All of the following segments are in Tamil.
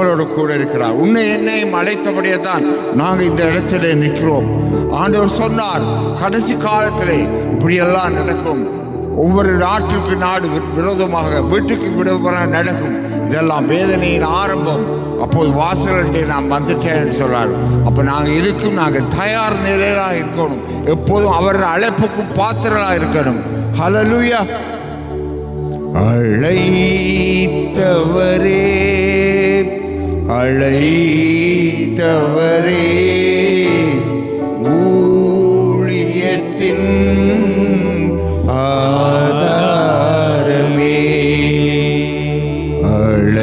நம்மளோட கூட இருக்கிறார். உன்னை என்னையும் அழைத்தபடியே தான் நாங்கள் இந்த இடத்துல நிற்கிறோம். ஆண்டவர் சொன்னார், கடைசி காலத்திலே இப்படியெல்லாம் நடக்கும். ஒவ்வொரு நாட்டுக்கு நாடு விரோதமாக வீட்டுக்கு விரோதமாக நடக்கும். இதெல்லாம் வேதனையின் ஆரம்பம். அப்போது வாசல்கிட்டே நான் வந்துட்டேன்னு சொல்றாரு. அப்போ நாங்கள் இதுக்கும் நாங்கள் தயார் நிலையாக இருக்கணும். எப்போதும் அவர் அழைப்புக்கும் பாத்திரலாக இருக்கணும். ஹல்லேலூயா. அழைத்தவரே அழைத்தவரே ஊழியத்தின் ஆதாரமே, அழைத்தவரே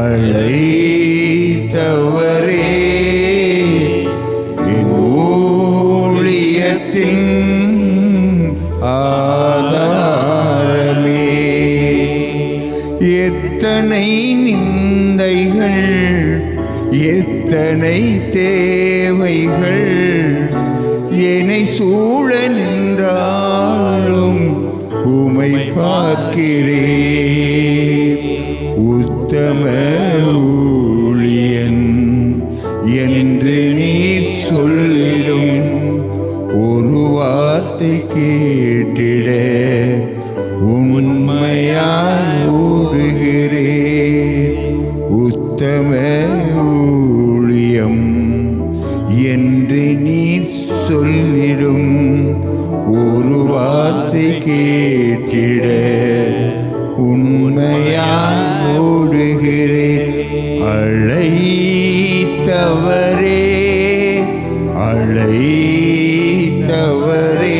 அழைத்தவரே என் ஊழியத்தின் ஆதாரமே. எத்தனை நிந்தைகள், எத்தனை தேவைகள் என்னை சூழ நின்றாலும் உமை பார்க்கிறேன். உத்தம ஊழியன் என்று நீர் சொல்லிடும் ஒரு வார்த்தை கேட்டிட உண்மையாய் ஓடுகிறேன். உத்தம ஊழியம் என்று நீர் சொல்லிடும் ஒரு வார்த்தை கேட்டிட உண்மையாய் ஓடுகிறேன். அழைத்தவரே அழைத்தவரே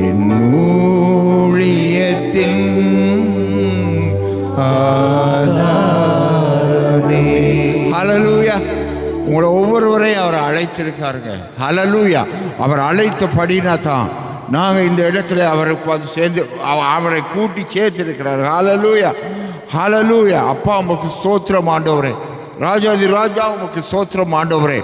என் ஊழியத்தின் ஆதாரமே. ஹல்லேலூயா. உங்களை ஒவ்வொருவரையும் அவர் அழைத்திருக்காருங்க. ஹல்லேலூயா. அவர் அழைத்தபடினா தான் நாங்கள் இந்த இடத்துல அவருக்கு வந்து சேர்ந்து அவரை கூட்டி சேர்த்திருக்கிறார். ஹல்லேலூயா ஹல்லேலூயா. அப்பா உமக்கு ஸ்தோத்திரம் ஆண்டவரே. ராஜாதி ராஜா உமக்கு ஸ்தோத்திரம் ஆண்டவரே.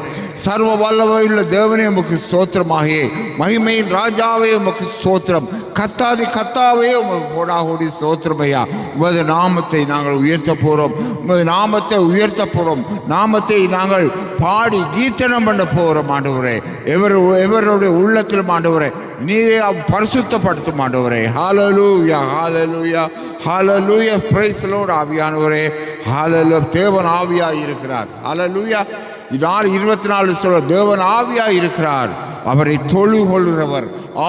சர்வ வல்லமையுள்ள தேவனே உமக்கு ஸ்தோத்திரமாகியே. மகிமையின் ராஜாவே உமக்கு ஸ்தோத்திரம். கத்தாதி கத்தாவே உமக்கு கோடாகோடி ஸ்தோத்திரம் ஐயா. உமது நாமத்தை நாங்கள் உயர்த்த போகிறோம். உமது நாமத்தை உயர்த்த போகிறோம். நாமத்தை நாங்கள் பாடி கீர்த்தனம் பண்ண போகிறோம் ஆண்டவரே. எவருடைய உள்ளத்திலும் ஆண்டவரே நீரே பரிசுத்தப்படுத்தும் ஆண்டவரே. Hallelujah hallelujah hallelujah. Praise the lord. ஆவியானவரே ஹல்லேலூயா. தேவன் ஆவியாய் இருக்கிறார். ஹல்லேலூயா. இதால் 24 சொல்ல தேவன் ஆவியாய் இருக்கிறார். அவரை தொழு கொள்கிறவர்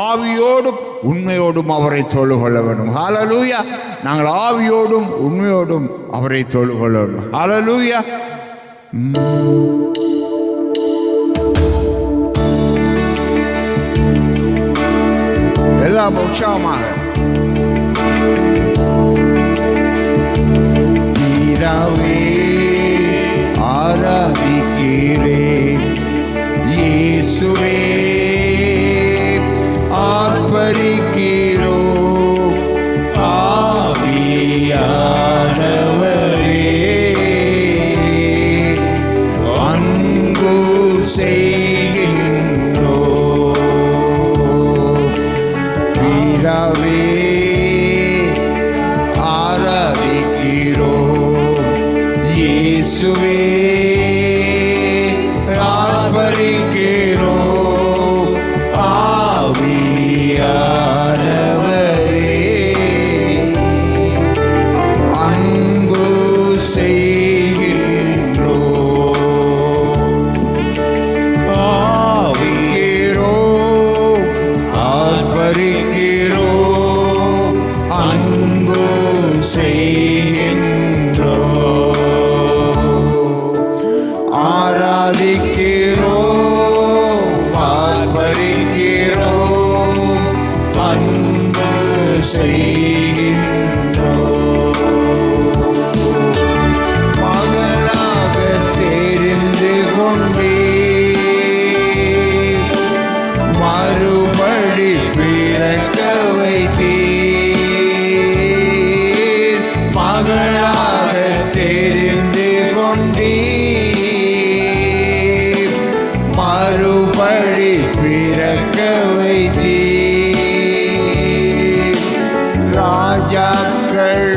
ஆவியோடும் உண்மையோடும் அவரை தொழு கொள்ள வேண்டும். ஹல்லேலூயா. நாங்கள் ஆவியோடும் உண்மையோடும் அவரை தொழு கொள்ள வேண்டும். ஹல்லேலூயா. எல்லாம் உற்சாகமாக பிதாவே ஆராதிக்கிறேன். இயேசுவே ஆர்ப்பரிக்கிறோம். ஆவியானவரே அன்பு செய்கின்றோம். பிதாவே ஆராதிக்கிறோம். இயேசுவே ஆர்ப்பரிக்கிறோம். ஆவியானவரே அன்பு செய்கின்றோம். ஆவிக்கிறோம் ஆர்ப்பரிக்கிறோம். அன்பு செய்கின்றோம். ஆராதிக்கிறோம் ஆர்ப்பரிக்கிறோம். அன்பு செய்கின்றோம். மகளாக தெரிந்து கொண்டே மறுபடி பிறக்க வைத்தீர். மகளாக தெரிந்து கொண்டே மறுபடி பிறக்க வைத்தீர். ராஜாக்கள்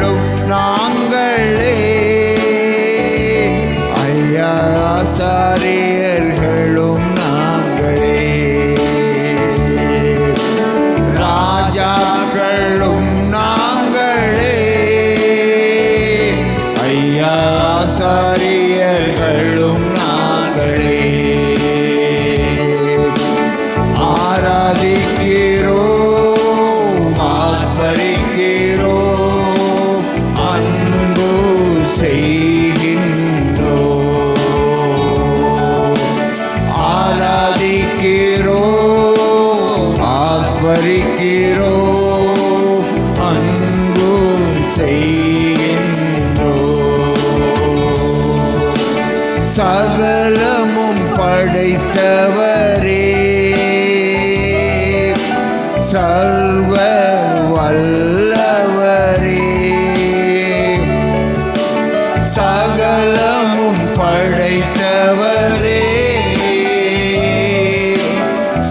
அன்பும் செய்கின்றோம். சகலமும் படைத்தவரே, சர்வ வல்லவரே, சகலமும் படைத்தவரே,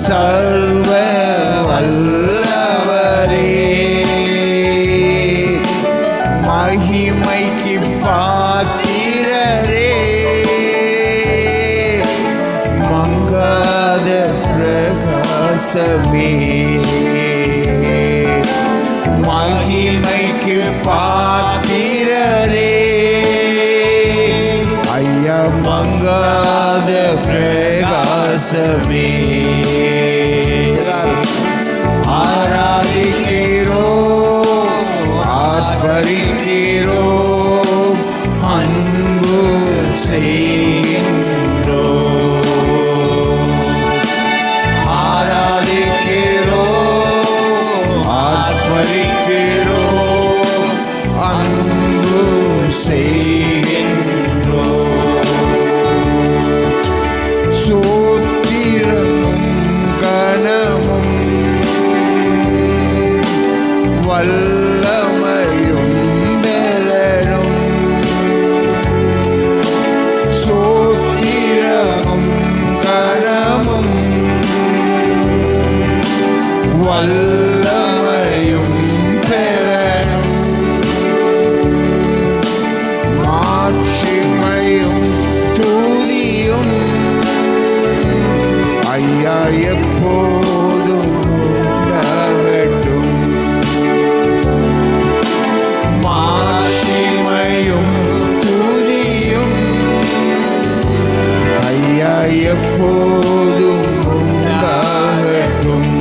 சர்வ வல்லவரே, மகிமைக்கு பாத்திரரே, மங்காத பிரகாசமே, மகிமைக்கு பாத்திரரே, ஐயா மங்காத பிரகாசமே. ஆராதிக்கிறோம், ஆர்ப்பரிக்கிறோம், அன்பு செய்கின்றோம். ஆராதிக்கிறோம், ஆர்ப்பரிக்கிறோம், அன்பு செய்கின்றோம். சோத்திரமும் கனமும் வல்லமையும் பெலனும், சோத்திரமும் கனமும் வல்லமையும் பெலனும், மாட்சிமையும் துதியும் ஐயா எப்போதும் உண்டாகட்டும். மாட்சிமையும் துதியும் ஐயா எப்போதும் உண்டாகட்டும்.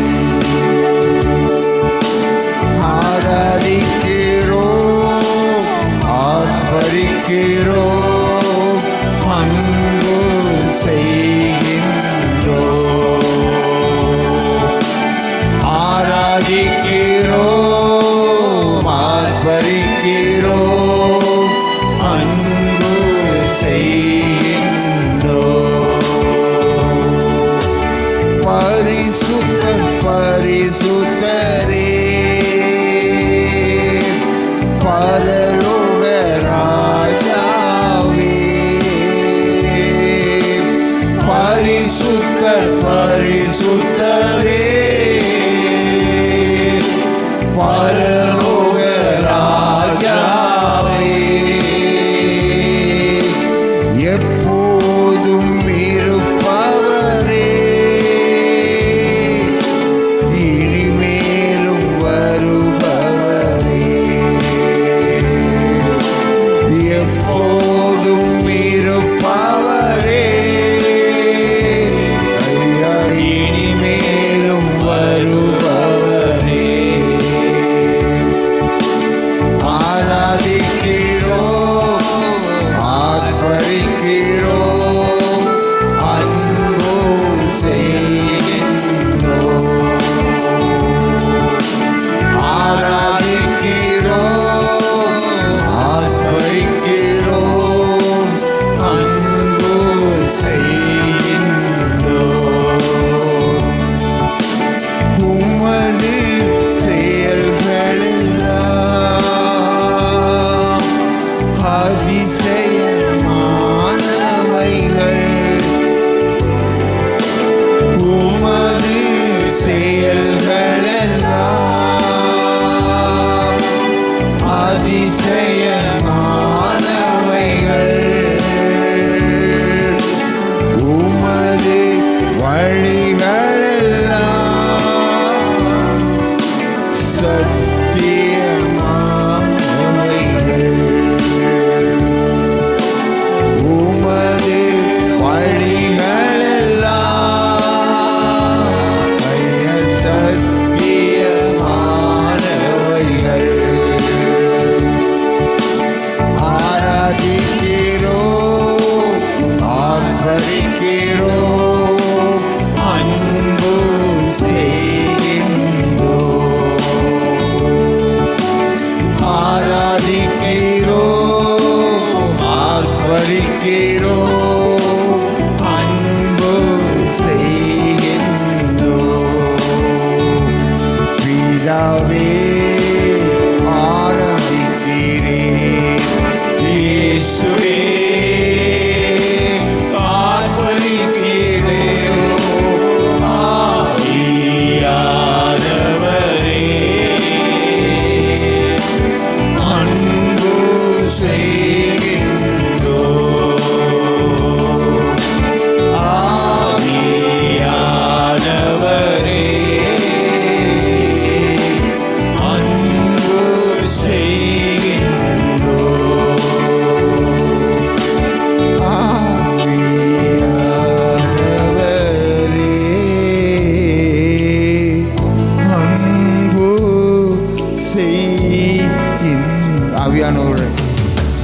ஆவியானவர்,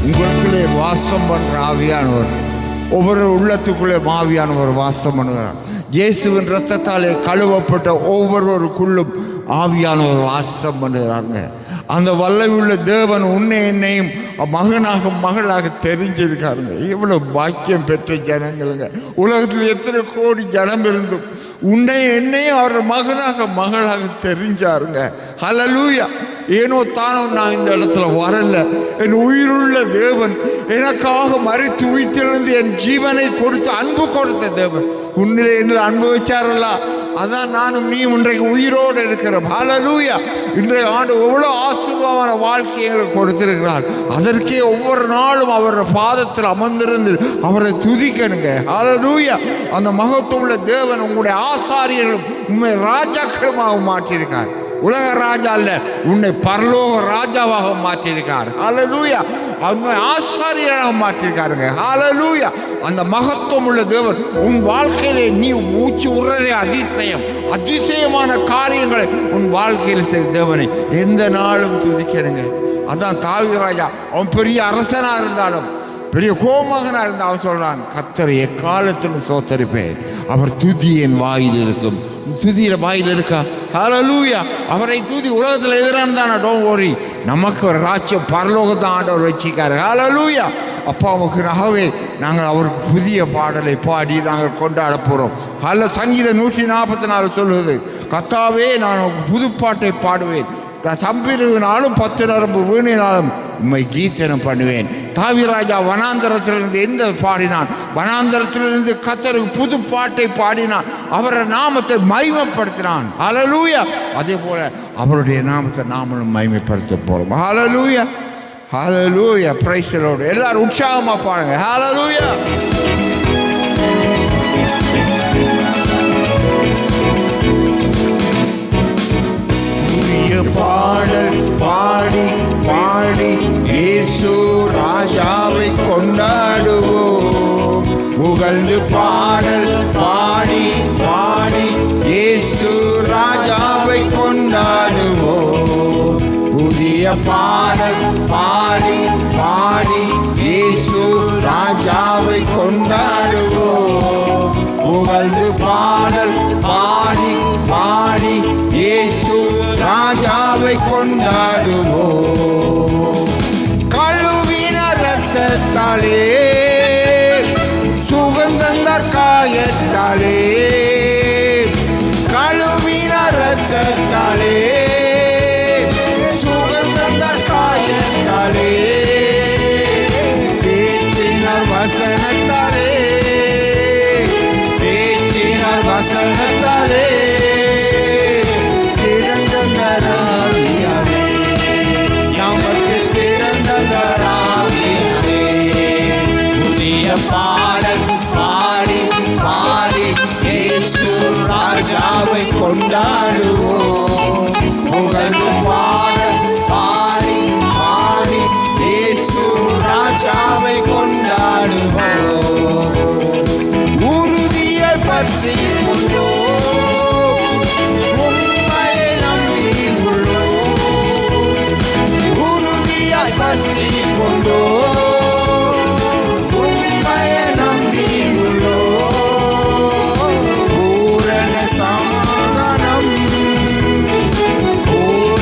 உங்களுக்குள்ளே வாசம் பண்ற ஆவியானவர், ஒவ்வொரு உள்ளத்துக்குள்ளே ஆவியானவர் வாசம் பண்ணுகிறார். இயேசுவின் இரத்தத்தாலே கழுவப்பட்ட ஒவ்வொருவருக்குள்ளும் ஆவியானவர் வாசம் பண்ணுகிறாங்க. அந்த வல்லமையுள்ள தேவன் உன்னை என்னையும் மகனாக மகளாக தெரிஞ்சிருக்காருங்க. எவ்வளவு பாக்கியம் பெற்ற ஜனங்களுங்க. உலகத்தில் எத்தனை கோடி ஜனம் இருந்தும் உன்னை என்னையும் அவர் மகனாக மகளாக தெரிஞ்சாருங்க. ஹல்லேலூயா. ஏனோ தானோ நான் இந்த இடத்துல வரல. என் உயிருள்ள தேவன் எனக்காக மரித்து உயிர்த்தெழுந்து என் ஜீவனை கொடுத்து அன்பு கொடுத்த தேவன் உன்னிலே என்ன அன்பு வச்சாரல்ல, அதான் நானும் நீ இன்றைக்கு உயிரோடு இருக்கிறோம். ஹல்லேலூயா. இன்றைய ஆண்டு எவ்வளோ ஆசீர்வாதமான வாழ்க்கையை எங்களுக்கு கொடுத்திருக்கிறார். அதற்கே ஒவ்வொரு நாளும் அவரோட பாதத்தில் அமர்ந்திருந்து அவரை துதிக்கணுங்க. ஹல்லேலூயா. அந்த மகத்துவமுள்ள தேவன் உங்களுடைய ஆசாரியர்களும் உண்மை ராஜாக்களுமாக மாற்றியிருக்கார். உலக ராஜா அல்ல, உன்னை பரலோக ராஜாவாக மாற்றியிருக்கார். ஹல்லேலூயா. உண்மை ஆசாரியராக மாற்றியிருக்காருங்க. ஹல்லேலூயா. அந்த மகத்துவம் உள்ள தேவன் உன் வாழ்க்கையிலே நீ மூச்சு விடுறதே அதிசயம். அதிசயமான காரியங்களை உன் வாழ்க்கையில் செய்த தேவனை எந்த நாளும் துதிக்கணுங்க. அதான் தாவீது ராஜா, அவன் பெரிய அரசனா இருந்தாலும் பெரிய கோமகனா இருந்தா அவன் சொல்றான், கர்த்தரை எக்காலத்தில் சோத்தரிப்பேன், அவர் துதி என் வாயில் இருக்கும். துதியில வாயில் இருக்கா? ஹல்லேலூயா. அவரை துதி. உலகத்தில் எதிரான தானே, டோன்ட் வரி. நமக்கு ஒரு ராஜ்யம் பரலோகத்தான் ஆண்டவர் வச்சிக்காரு. ஹல்லேலூயா. அப்பாவுக்கு நகவே நாங்கள் அவருக்கு புதிய பாடலை பாடி நாங்கள் கொண்டாட போகிறோம். அல்ல சங்கீதம் 144 சொல்லுது, கர்த்தாவே நான் புது பாட்டை பாடுவேன், சம்பிரினாலும் 10 நரம்பு வீணினாலும் உம்மை கீர்த்தனம் பண்ணுவேன். தாவீது ராஜா வனாந்தரத்திலிருந்து என்ன பாடினான்? வனாந்தரத்திலிருந்து கர்த்தருக்கு புது பாட்டை பாடினான். அவருடைய நாமத்தை மகிமைப்படுத்தினான். ஹல்லேலூயா. அதே போல அவருடைய நாமத்தை நாமளும் மகிமைப்படுத்த போறோம். Hallelujah. Hallelujah. Praise the lord. எல்லாரும் உற்சாகமா பாடுங்க. ஹல்லேலூயா. புதிய பாடல் பாடி பாடி இயேசு ராஜாவை கொண்டாடுவோம். புகழ்ந்து பாடல் பாடி பாடி இயேசு ராஜாவை கொண்டாடுவோம். புதிய பாடல் பாடி பாடி இயேசு ராஜாவை கொண்டாடுவோம். புகழ்ந்து பாடல் பாடி பாடி இயேசு ராஜாவை கொண்டாடுவோம். கழுவின ரத்தத்தாலே சுகந்தந்த காயத்தாலே, கழுவின ரத்தத்தாலே சுகந்தந்த காயத்தாலே, பேச்சினர் வசனத்தாலே பேச்சினர் வசனத்தாலே திறந்தராவியாரே, நமக்கு திறந்தராவியாரே. புதிய பாடல் பாடி பாடி இயேசு ராஜாவை கொண்டாடுவோம். புகழ்ந்து பாடல் பாடி பாடி இயேசு ராஜாவை கொண்டாடுவோம். உறுதியை பற்றி கொண்டோம், உண்மையை நம்பி உள்ளோம். உறுதியை பற்றி கொண்டோம், உண்மையை நம்பி உள்ளோம். பூரண சமாதானம் பூரண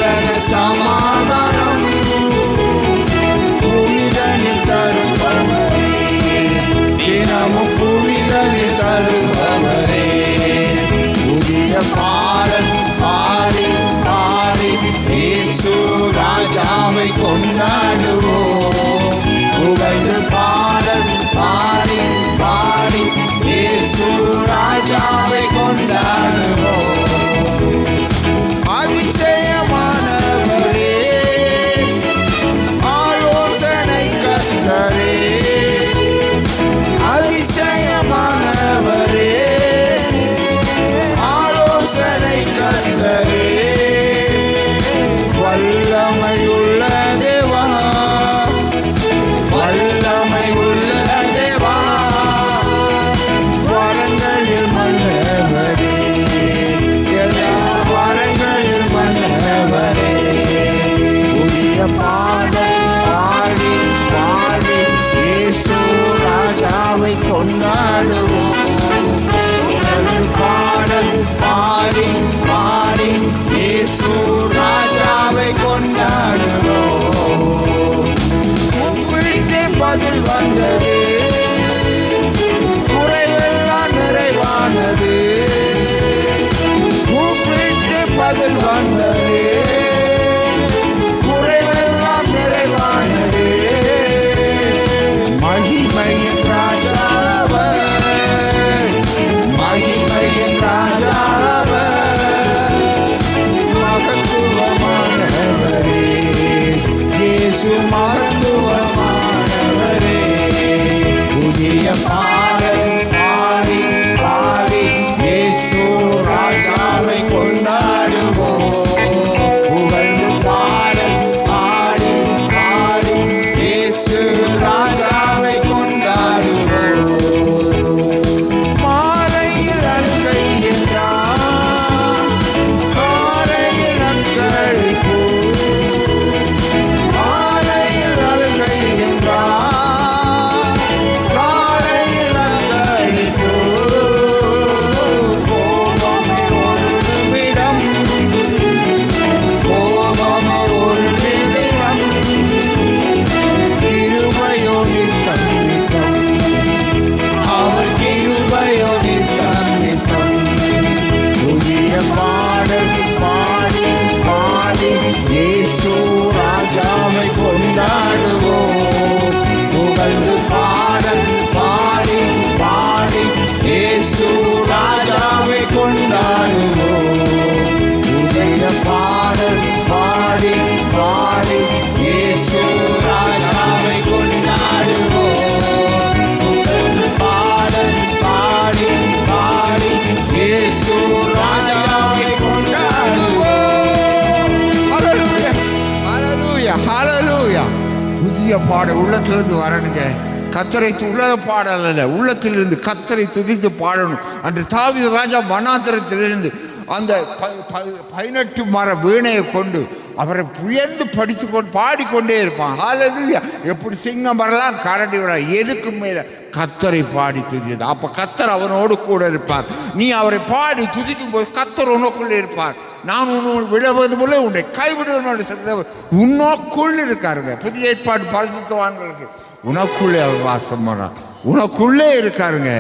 இயேசு ராஜாவை கொண்டாடுவோம். புகழ்ந்து பாடல் பாடி பாடி இயேசு ராஜாவை கொண்டாடுவோம். புதிய பாடல் பாடி பாடி இயேசு ராஜாவை கொண்டாடுவோம். புகழ்ந்து பாடல் பாடி பாடி இயேசு ராஜாவை கொண்டாடுவோம். ஹல்லேலூயா ஹல்லேலூயா ஹல்லேலூயா. புதிய பாடல் உள்ளத்திலிருந்து வரணுங்க. கத்தரை உலக பாடல் அல்ல, உள்ளத்திலிருந்து கத்தரை துதித்து பாடணும். அன்று தாவீது ராஜா வனாந்தரத்திலிருந்து அந்த 18 மர வீணையை கொண்டு அவரை புயர்ந்து படித்து கொண்டு பாடிக்கொண்டே இருப்பான். ஹல்லேலூயா. எப்படி சிங்கம் வரலாம், கரடி வரலாம், எதுக்கு மேல கத்தரை பாடி துதியது. அப்ப கத்தர் அவனோடு கூட இருப்பார். நீ அவரை பாடி துதிக்கும் போது கத்தர் உனக்குள்ளே இருப்பார். நான் உன்னோடு விடுவது போல உன்னை கைவிடுவதோடு உன்னோக்குள் இருக்காருங்க. புதிய ஏற்பாடு பரிசுத்தவான்களுக்கு உனக்குள்ளே அவர் வாசம் பண்ணார், உனக்குள்ளே இருக்காருங்க.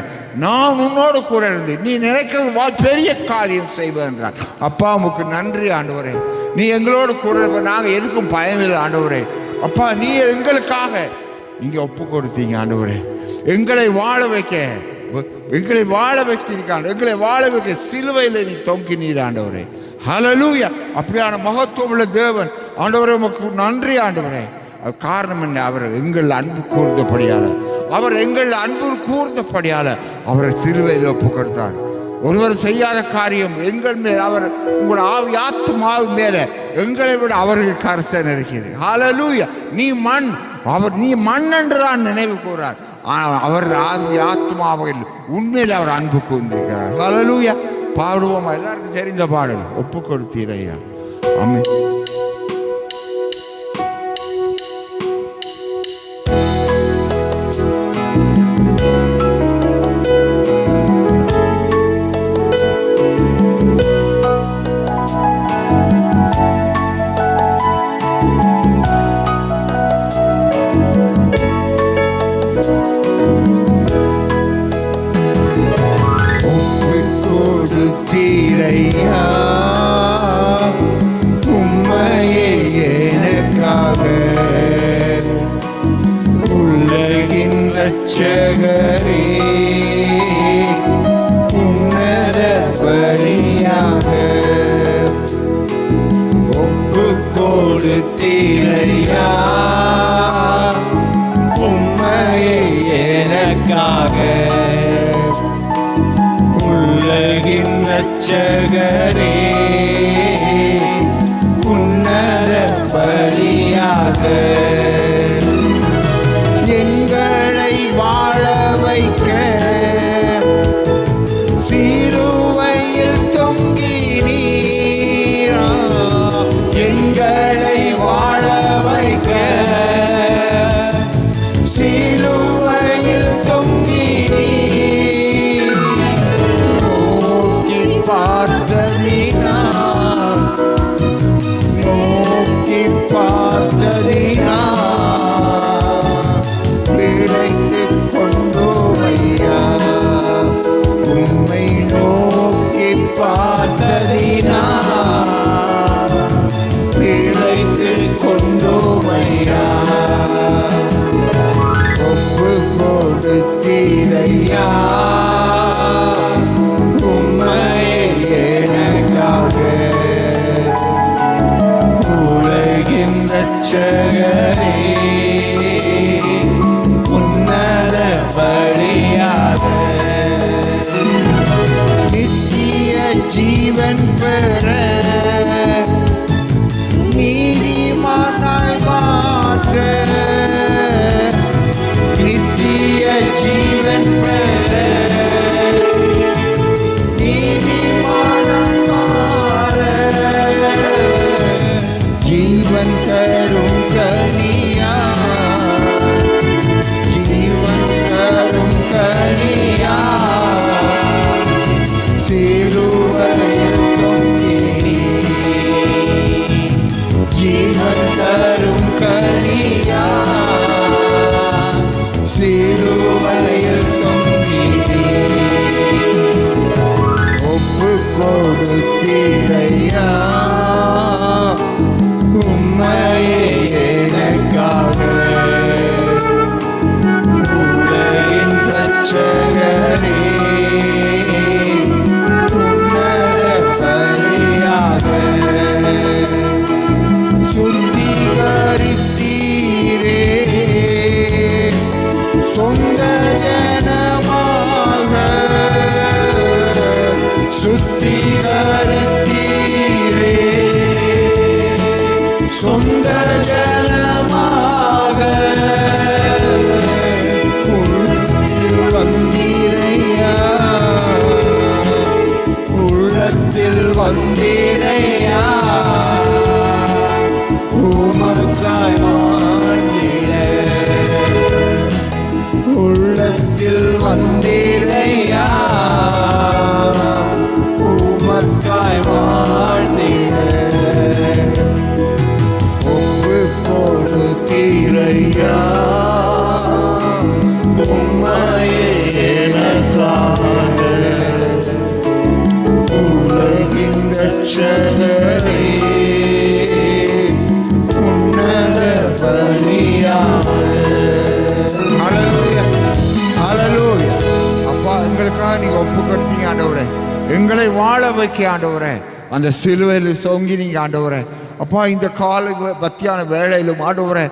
நான் உன்னோடு கூட இருந்து நீ நினைக்கிறது பெரிய காரியம் செய்வேன் என்றார். அப்பா உமக்கு நன்றி ஆண்டவரே, நீ எங்களோடு கூட இருப்ப, நாங்கள் எதுக்கும் பயமில்லை ஆண்டவரே. அப்பா நீ எங்களுக்காக நீங்க ஒப்பு கொடுத்தீங்க ஆண்டவரே. எங்களை வாழ வைக்க, எங்களை வாழ வைத்திருக்காங்க, எங்களை வாழ வைக்க சிலுவையில் நீ தொங்கினீர் ஆண்டவரே. ஹல்லேலூயா. அப்படியான மகத்துவம் உள்ள தேவன் ஆண்டவரே, உமக்கு நன்றி ஆண்டவரே. காரணம் என்ன? அவர் எங்கள் அன்பு கூர்ந்தபடியால, அவர் எங்கள் அன்பு கூர்ந்தபடியால அவரை சிலுவையில் ஒப்பு கொடுத்தார். ஒருவர் செய்யாத காரியம் எங்கள் மேல், அவர் உங்கள் ஆவி ஆத்மாவு மேல எங்களை விட அவருக்கு கரிசனை இருக்கிறது. ஹல்லேலூயா. நீ மண், அவர் நீ மண் என்று தான் நினைவு கூறார். அவர் ஆவி ஆத்மாவில் உண்மையில் அவர் அன்பு கூர்ந்திருக்கிறார். ஹல்லேலூயா. பாடுவோமா? எல்லாருக்கும் தெரிந்த பாடல் ஒப்பு கொடுத்தீரையா. ஆமென். உம்மையே எனக்காக உலகின் இரட்சகரே, உன்னத பலியாக ஒப்பு கொடுத்தீரையா. உம்மையே எனக்காக உலகின் இரட்சகரே, உன்னத பலியாக எங்களை வாழ வைக்க சிலுவையில் தொங்கினீரா. எங்களை வாழ வைக்க சிலுவையில் தொங்கினீர். நோக்கி பார்த்ததினா, நோக்கி பார்த்ததினா பிழைத்து கொண்டோமையா. உம்மை நோக்கி பார்த்ததினா பிழைத்து கொண்டோமையா. ஒப்பு கொடுத்தீரையா. உம்மையே எனக்காக உலகின் இரட்சகரே, உன்னத பலியாக நித்திய ஜீவன் பெற நீதிமானாய் மாற்ற, நித்திய ஜீவன் பெற நீதிமானாய் மாற, ஜீவன் தரும் கனியா சுத்திகரித்தீரே சொந்த ஜனமாக சுத்திகரித்தீரே சொந்த ஜனமாக உள்ளத்தில் வந்தீரையா உள்ளத்தில் வந்தீரையா உமக்காய் வாழ்ந்திட உள்ளத்தில் வந்தீரையா உமக்காய் வாழ்ந்திட ஒப்பு கொடுத்தீரையா உம்மையே எனக்காக உலகின் ரட்சகரே உன்னத பலியாக. ஹல்லேலூயா. அப்பா எங்களுக்காக நீங்க ஒப்பு கொடுத்தீங்க ஆண்டவரே, எங்களை வாழ வைக்க ஆண்டவரே, அந்த சிலுவையில் சொங்கி நீங்க ஆண்டவரே அப்பா இந்த காலை மத்தியான வேளையிலும் ஆண்டவரே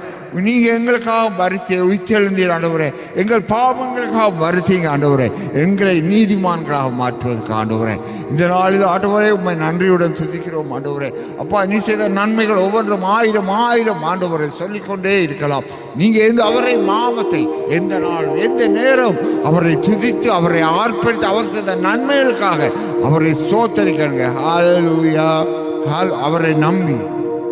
நீங்க எங்களுக்காக மறித்து உயிர்த்தெழுந்தீர் ஆண்டவரே, எங்கள் பாவங்களுக்காக மறித்தீங்க ஆண்டவரே, எங்களை நீதிமான்களாக மாற்றுவதற்கு ஆண்டவரே இந்த நாளில் ஆண்டவரே உண்மை நன்றியுடன் துதிக்கிறோம் ஆண்டவரே. அப்பா நீ செய்த நன்மைகள் ஒவ்வொன்றும் ஆயிரம் ஆயிரம் ஆண்டவரை சொல்லிக்கொண்டே இருக்கலாம். நீங்க அவரை நாமத்தை எந்த நாள் எந்த நேரம் அவரை துதித்து அவரை ஆர்ப்பரித்து அவர் செய்த நன்மைகளுக்காக அவரை ஸ்தோத்தரிக்கணுங்க. ஹல்லேலூயா. அவரை நம்பி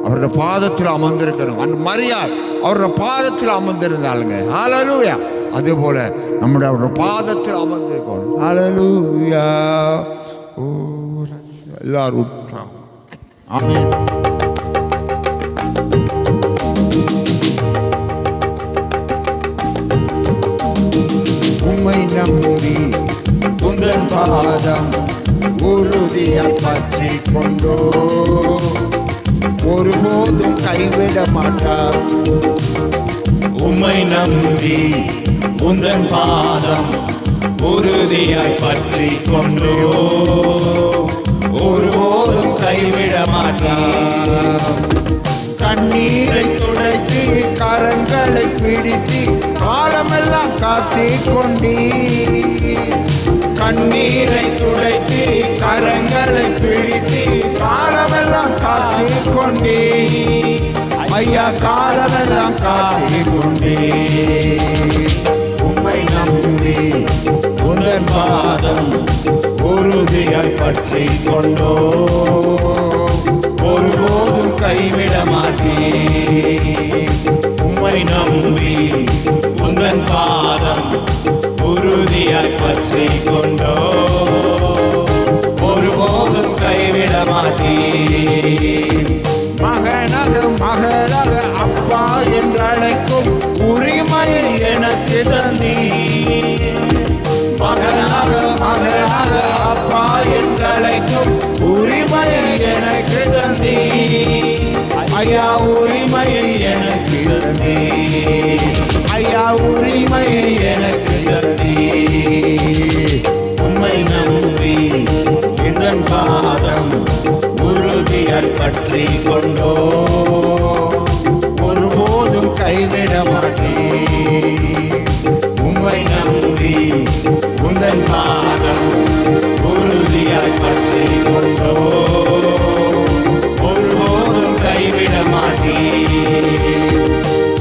அவரோட பாதத்தில் அமர்ந்திருக்கணும். அந்த மரியாள் அவரோட பாதத்தில் அமர்ந்திருந்தாளுங்க. ஹல்லேலூயா. அதே போல நம்முடைய அவரோட பாதத்தில் அமர்ந்திருக்கணும். ஹல்லேலூயா. ஓ எல்லாரும் ஆமென். உம்மை நம்பி உந்தன் பாதம் உறுதியாய் பற்றி கொண்டோ ஒருபோதும் கைவிட மாட்டார். உம்மை நம்பி உந்தன் பாதம் உறுதியாய் பற்றி கொண்டோ ஒருபோதும் கைவிட மாட்டார். கண்ணீரை துடைத்து கரங்களை பிடித்து காலமெல்லாம் காத்திக் கொண்டீ. கண்ணீரை துடைத்து கரங்களை பிடித்து காலமெல்லாம் காத்திக் கொண்டீ. ஐயா காலமெல்லாம் காத்திக் கொண்டீ. உம்மை நம்பி உந்தன் பாதம் உறுதியாய் பற்றி கொண்டோ ஒருபோதும் கைவிட மாட்டேன். உம்மை நம்பி உந்தன் பாதம் உறுதியாய் பற்றி கொண்டோ ஒருபோதும் கைவிட மாட்டேன். மகனாக மகளாக அப்பா என்றழைக்கும் உரிமையை எனக்கு தந்தீ. மகனாக மகளாக அப்பா என்றழைக்கும் உரிமையை எனக்கு தந்தீ. ஐயா உரிமையை எனக்கு தந்தீ. ஐயா உரிமையை எனக்கு தந்தீ. உம்மை நம்பி இதன் பாதம் உறுதியாய் பற்றி கொண்டோ ஒருபோதும் கைவிட மாட்டேன். உம்மை நம்பி உந்தன் பாதம் உறுதியாய் பற்றி கொண்டோ ஒருபோதும் கைவிட மாட்டேன்.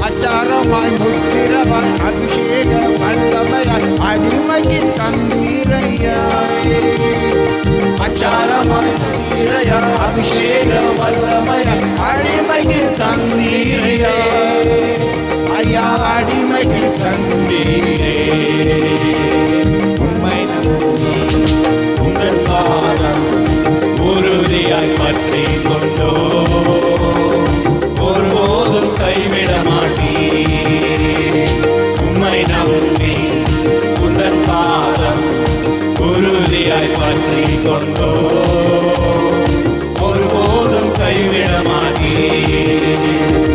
அச்சாரமாய் முத்திரமாய் அபிஷேக வல்லமையாய் அடிமைக்கு தந்தீரையாவே. அச்சாரமாய் முத்திரையா அபிஷேக வல்லமையாய் அடிமைக்கு தந்தீரே. ஐயா அடிமைக்கு தந்தீரே. உம்மை நம்பி உந்தன் பாதம் உறுதியாய் பற்றி கொண்டோ ஒருபோதும் கைவிட மாட்டேன். உம்மை நம்பி உந்தன் பாதம் உறுதியாய் பற்றி கொண்டோ ஒருபோதும் கைவிட மாட்டேன்.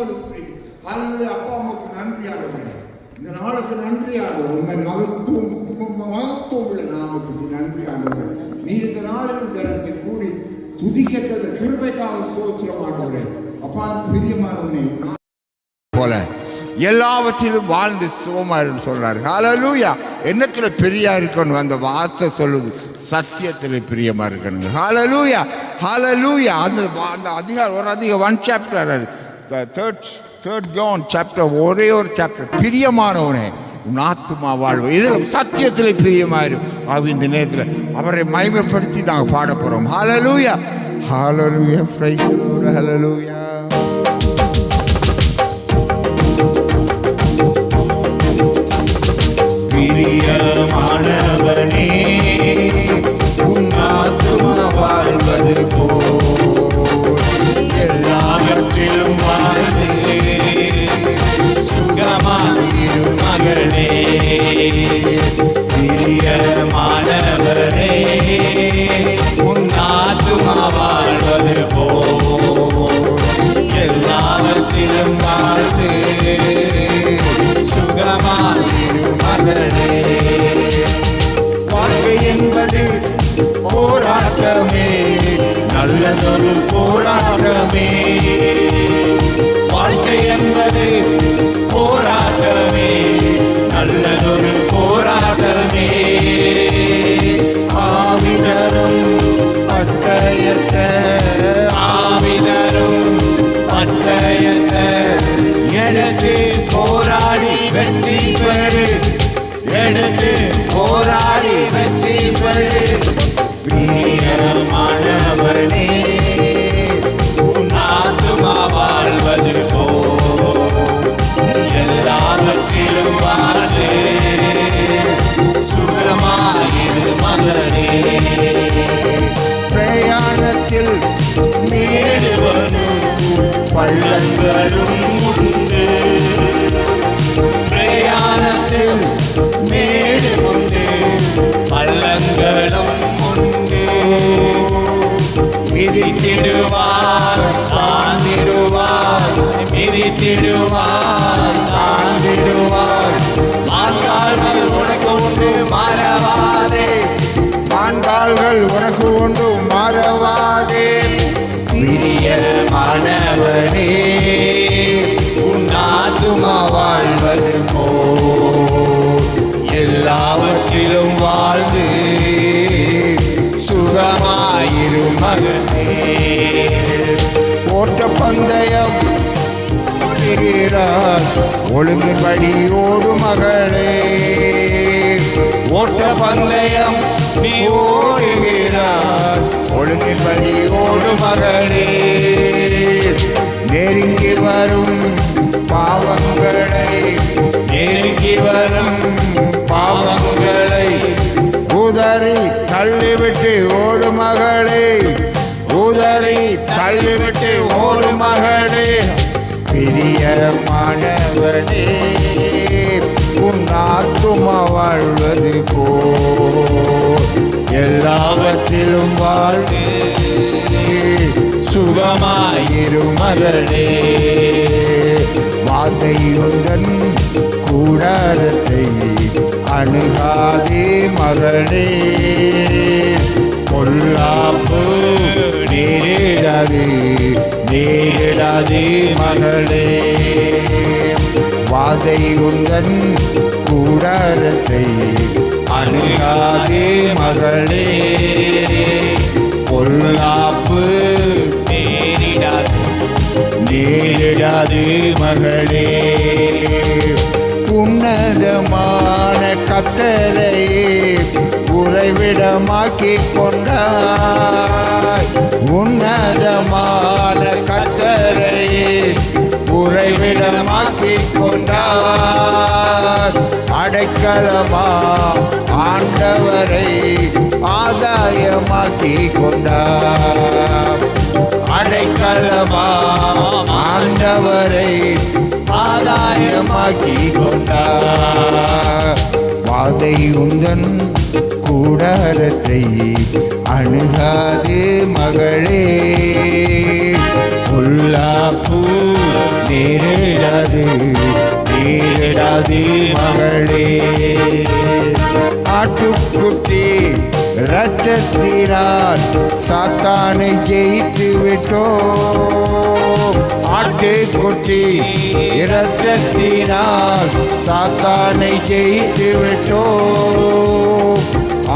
Holy Spirit. ஹல்லேலூயா. அப்பா உமக்கு நன்றி ஆண்டவரே. இந்த நாளுக்கு நன்றி ஆண்டவரே. உம்மை மகத்துவம் உள்ள நாமத்துக்கு நன்றி ஆண்டவரே. நீர் இந்த நாளில் இந்த இடத்தை கூடி துதிக்கத்தக்க கிருபைக்காக ஸ்தோத்திரம் ஆண்டவரே. அப்பா பிரியமானவனே போல எல்லாவற்றிலும் வாழ்ந்து சுகமாயிருன்னு சொல்றாரு. ஹல்லேலூயா. என்னத்துல பிரியா இருக்கணும் அந்த வார்த்தை சொல்லுது. சத்தியத்தில் பிரியமா இருக்கணுங்க. ஹல்லேலூயா. ஹல்லேலூயா. அந்த அதிகாரம் ஒரு அதிகம் 1 சாப்டர் அது தேர்ட் ஜான் சாப்டர் ஒரே ஒரு சாப்டர். பிரியமானவனே உன் ஆத்துமா வாழ்வு இதில் சத்தியத்தில் பிரியமாயிரும். இந்த நேரத்தில் அவரை மகிமைப்படுத்தி நாங்கள் பாட போறோம். Hallelujah. Hallelujah. Praise the Lord. ஹல்லேலூயா. பிரியமானவனே உன் ஆத்துமா வாழ்வது போல் எல்லாவற்றிலும் வாழ்ந்து சுகமாயிரு மகனே. பிரியமானவனே உன் ஆத்துமா வாழ்வது போல் எல்லாவற்றிலும் வாழ்ந்து சுகமாயிரு மகனே. வாழ்க்கை என்பது போராட்டமே, நல்லதொரு போராட்டமே. வாழ்க்கை என்பது போராட்டமே, நல்லதொரு போராட்டமே. ஆவிதரும் பட்டயத்த ஆவிதரும் பட்டயத்த எடுத்து போராடி வெற்றி பெறு, எடுத்து போராடி வெற்றி பெறு. பிரியமானவனே உன் ஆத்துமா வாழ்வது போல் எல்லாவற்றிலும் வாழ்ந்து சுகமாயிரு மகனே. பிரயாணத்தில் மேடுவனும் பள்ளங்களும் உண்டு, பிரயாணத்தில் மேடு உண்டு பள்ளங்களும் உண்டு. மிதித்திடுவார் தாண்டிடுவார், மிதித்திடுவார் தாண்டிடுவார். மான்கால்கள் உனக்கு உண்டு மறவாதே, மான்கால்கள் உனக்கு உண்டு மறவாதே. பிரியமானவனே உன் ஆத்துமா வாழ்வது போல் எல்லாவற்றிலும் வாழ்ந்து சுகமாயிரு மகனே. ஓட்ட பந்தயம் ஓடுகிறார் ஒழுங்கின்படி ஓடு மகளே. ஓட்ட பந்தயம் நீ ஓடுகிறார் ஒழுங்கின்படி ஓடு மகளே. நெருங்கி வரும் பாவங்களை, நெருங்கி வரும் பாவங்களை உதறி தள்ளிவிட்டு ஓடு மகளே, உதறி தள்ளிவிட்டு ஓடு மகளே. பிரியமானவனே உன் ஆத்துமா வாழ்வது போல் எல்லாவற்றிலும் வாழ்ந்து சுகமாயிரு மகளே. வாதையுடன் கூடாரத்தை அணுகாதே மகளே. பொல்லாப்பு நேரிடாது நேரிடாதே மகளே. வாதை உந்தன் கூடாரத்தை அணுகாதே மகளே. பொல்லாப்பு நேரிடாது நேரிடாது மகளே. உன்னதமான கத்தரையே உறைவிடமாக்கிக் கொண்டாய், உன்னதமான கத்தரையே உறைவிடமாக்கிக் கொண்டார். அடைக்கலமா ஆண்டவரை ஆதாயமாக்கிக் கொண்டார். அடைக்கலமா ஆண்டவரை ஆதாயமாக்கிக் கொண்டார். வாதை உந்தன் கூடாரத்தை அணுகாதே மகளே. பொல்லாப்பு நேரிடாது நேரிடாது மகளே. ஆட்டுக்குட்டி இரத்தத்தினால் சாத்தானை ஜெயித்து விட்டோம். ஆட்டுக்குட்டி இரத்தத்தினால் சாத்தானை ஜெயித்து விட்டோம்.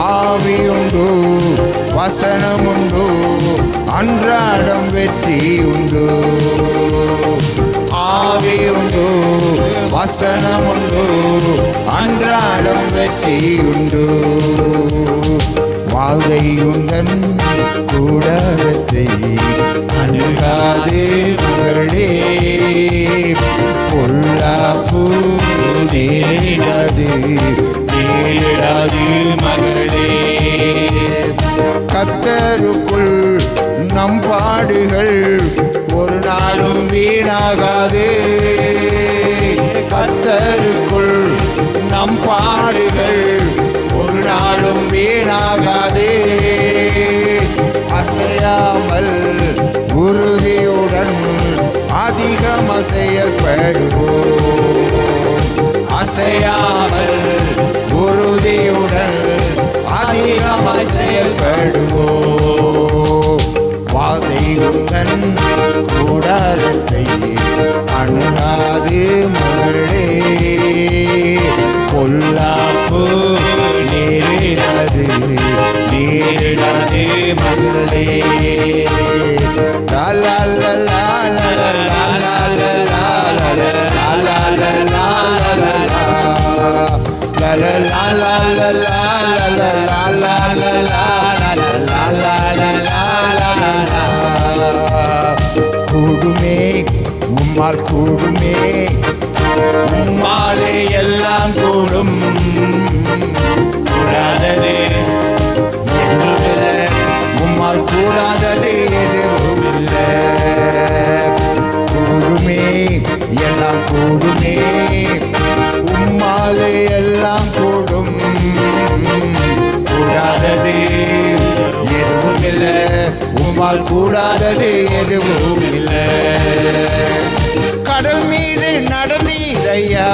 ஆவி உண்டு வசனம் உண்டு அன்றாடம் வெற்றி உண்டு. ஆவி உண்டு வசனம் உண்டு அன்றாடம் வெற்றி உண்டு. வாழ்வை உந்தன் கூடாரத்தை அணுகாதே மகளே. பொல்லாப்பு நேரிடாது நேரிடாது மகளே. கர்த்தருக்குள் நம் பாடுகள் ஒரு நாளும் வீணாகாது. கர்த்தருக்குள் நம் பாடுகள் ஒரு நாளும் வீணாகாது. அசையாமல் உறுதியுடன் அதிகம் செயல்படுவோம். அசையாமல் உறுதியுடன் அதிகம் செயல்படுவோம். வாதை உந்தன் கூடாரத்தை அணுகாது மகளே. பொல்லாப்பு நேரிடாது நேரிடாது மகளே. கூடுமே உம்மால் கூடுமே உம்மாலே எல்லாம் கூடும். கூடாதது எதுவும் இல்லை. உம்மால் கூடாதது எதுவும் இல்லை. கூடுமே எல்லாம் கூடுமே உம்மாலே எல்லாம் கூடும். கூடாதது எதுவும் இல்லை. உம்மால் கூடாதது எதுவும் இல்லை. கடல் மீது நடந்தீரையா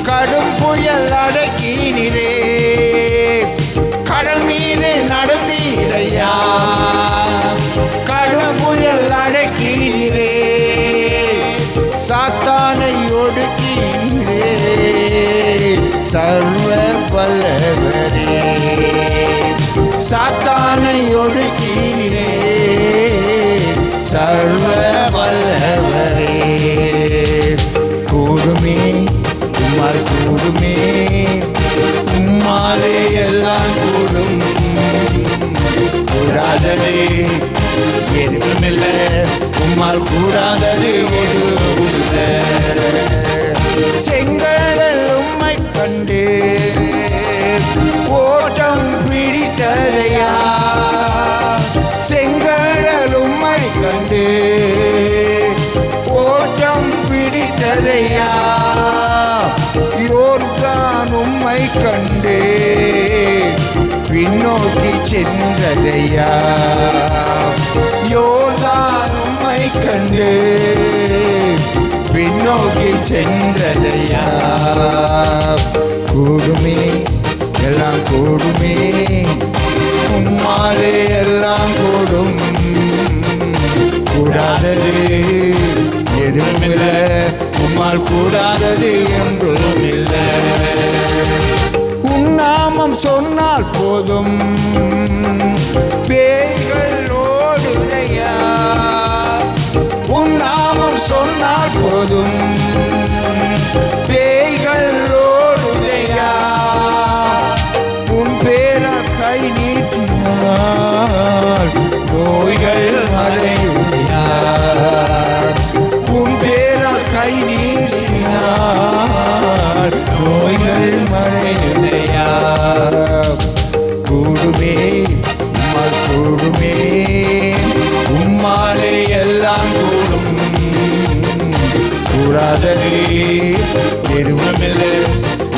கடும் புயல் அடக்கினீரே. கடல் மீது நடந்தீரையா கடும் புயல் அடக்கினீரே. சாத்தானை ஒடுக்கினீரே சர்வ வல்லவரே. சாத்தானை ஒடுக்கினீரே சர்வ வல்லவரே. கூடுமே உம்மால் கூடுமே உம்மாலே எல்லாம் கூடும். கூடாதது எதுவும் இல்லை. உம்மால் கூடாதது எதுவும் இல்லை. செங்கடல் உம்மை கண்டு ஓட்டம் பிடித்ததையா. செங்கடல் உம்மை கண்டு ஓட்டம் பிடித்ததையா. யோர்தான் உம்மை கண்டு பின்னோக்கி சென்றதையா. யோர்தான் உம்மை கண்டு பின்னோக்கி சென்றதையா. கூடுமே எல்லாம் கூடுமே உம்மாலே எல்லாம் கூடும். கூடாதது எதுவும் இல்லை. உம்மால் கூடாதது என்றும் இல்லை. உன்னாமம் சொன்னால் போதும் பேய்கள் ஓடுதையா. உன்னாமம் சொன்னால் போதும் பேய்கள் ஓடுதையா. உன் பேர கை நீட்டினார் நோய்கள் மறையுடையா. உன் பேர கை நீட்டினார் நோய்கள் மறையுடையா. கூடுமே உம்மால் கூடுமே உம்மாலே எல்லாம் கூடும். கூடாதது எதுவும் இல்லை.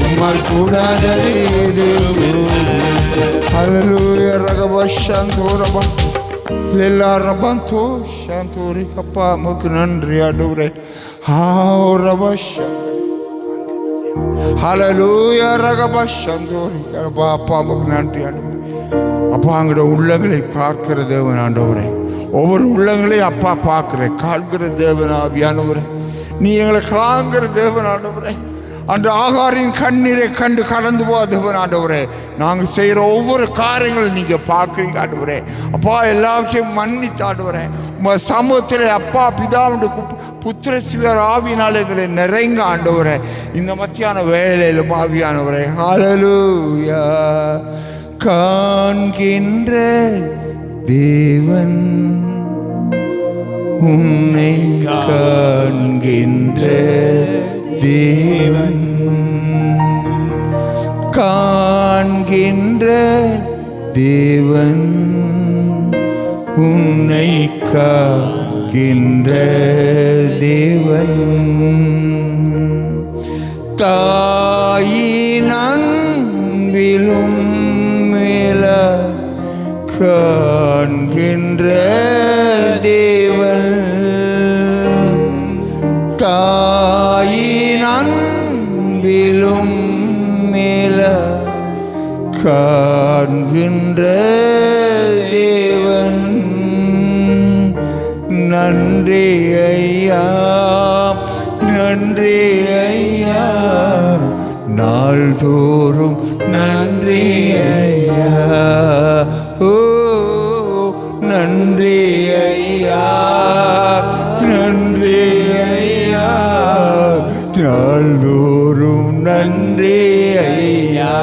உம்மால் கூடாதது எதுவும் இல்லை. ஹல்லேலூயா ரகபஷந்தோரபா எல்லாரும் பந்தோ சாந்தோரி அப்பா உமக்கு நன்றி ஆண்டவரே. ஹல்லேலூயா ரகபஷந்தோரி அப்பா உமக்கு நன்றி ஆண்டவரே. அப்பா அங்கட உள்ளங்களை பார்க்கிற தேவன் ஆண்டவரே. ஒவ்வொரு உள்ளங்களையும் அப்பா பார்க்கிற காண்கிற தேவன் ஆவியானவரே. நீ எங்களை காண்கிற தேவன் ஆண்டவரே. அன்று ஆகாரின் கண்ணீரை கண்டு கடந்து போக தேவன் ஆண்டவரே. நாங்கள் செய்கிற ஒவ்வொரு காரியங்களும் நீங்கள் பார்க்குறீங்க ஆண்டவரே. அப்பா எல்லாத்தையும் மன்னித்து ஆண்டவரே உங்கள் சமூகத்தில் அப்பா பிதாவுடைய புத்திர சிவர் ஆவியினால் எங்களை நிறைங்க ஆண்டவரே. இந்த மத்தியான வேளையிலும் ஆவியானவரே. ஹல்லேலூயா. காண்கின்ற தேவன் உன்னை காண்கின்ற தேவன், காண்கின்ற தேவன் உன்னை காண்கின்ற தேவன். தாயின் அன்பிலும் மேல காண்கின்ற தேவன், தாயின் அன்பிலும் மேல காண்கின்ற தேவன். நன்றி ஐயா, நன்றி ஐயா, நாள்தோறும் நன்றி ஐயா. ஓ நன்றி ஐயா, நன்றி ஐயா, நாள்தோறும் நன்றி ஐயா.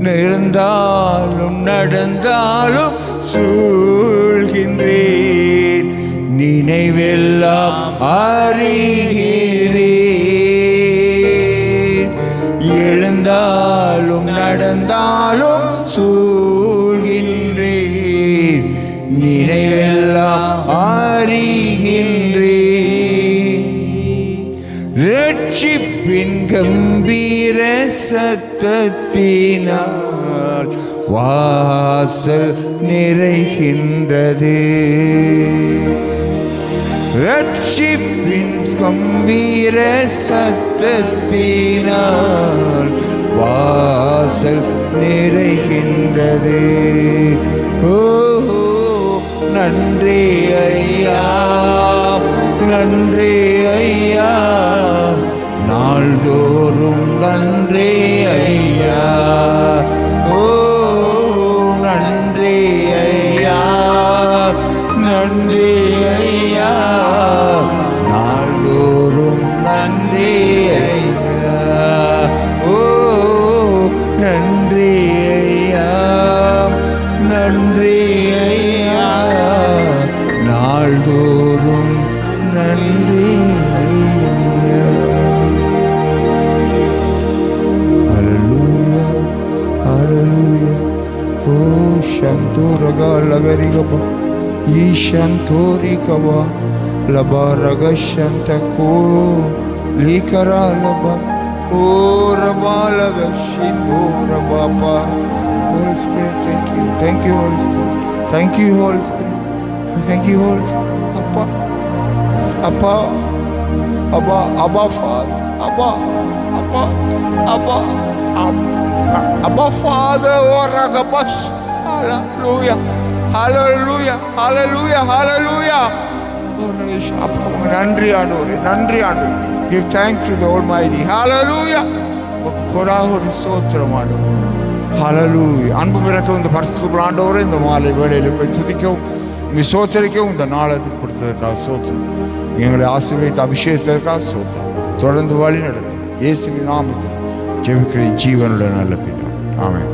இருந்தாலும் நடந்தாலும் சூழ்கின்றேன், நினைவெல்லாம் அறிகிறேன். எழுந்தாலும் நடந்தாலும் சூழ்கின்றேன், நினைவெல்லாம் அறிகின்றேன். ரட்சிப்பின் கம்பீர சத்தத்தினால் வாசல் நிறைகின்றது. ரட்சிப்பின் கம்பீர சத்தத்தினால் வாசல் நிறைகின்றது. ஓ நன்றி ஐயா, நன்றி ஐயா, நாள்தோறும் நன்றி ஐயா. ஓ நன்றி ஐயா, நன்றி ஐயா, நாள்தோறும் நன்றி ஐயா. ஓ நன்றி ஐயா, நன்றி ஐயா, நாள்தோறும் நன்றி ஐயா. ஹல்லேலூயா, ஹல்லேலூயா. ஓ சந்தோரகா லகரிகபா ஈஷந்தோரிகபா லபா ரகஷந்தகோ லீகரா லபா ஓ ரபா லகஷிந்தோரபாபா. Holy Spirit, thank you. Thank you, Holy Spirit. Thank you, Holy Spirit. Thank you, Holy Spirit. Abba, Abba, Abba, Abba, Father. Abba, Abba, Abba, Abba, Father. Oh, Ragabash. Hallelujah. Hallelujah. Hallelujah. Hallelujah. Oh, Ravish. Abba, நன்றி ஆண்டவரே, நன்றி ஆண்டவரே. Give thanks to the Almighty. Hallelujah. கொடாகொடி ஸ்தோத்திரம் ஆண்டவரே. ஹல்லேலூயா. அன்பு பிறக்க இந்த பரிசுத்த ஆண்டவரே, இந்த மாலை வேளையில் போய் துதிக்கவும் சோத்தரிக்கவும் இந்த நாளை கொடுத்ததற்காக சோத்திரம். எங்களை ஆசீர்வதித்து அபிஷேகத்திற்காக சோத்திரம். தொடர்ந்து வழி நடத்தும். இயேசுவின் நாமத்தில் ஜெபிக்கிறேன் ஜீவனுள்ள நல்ல பிதா. ஆமென்.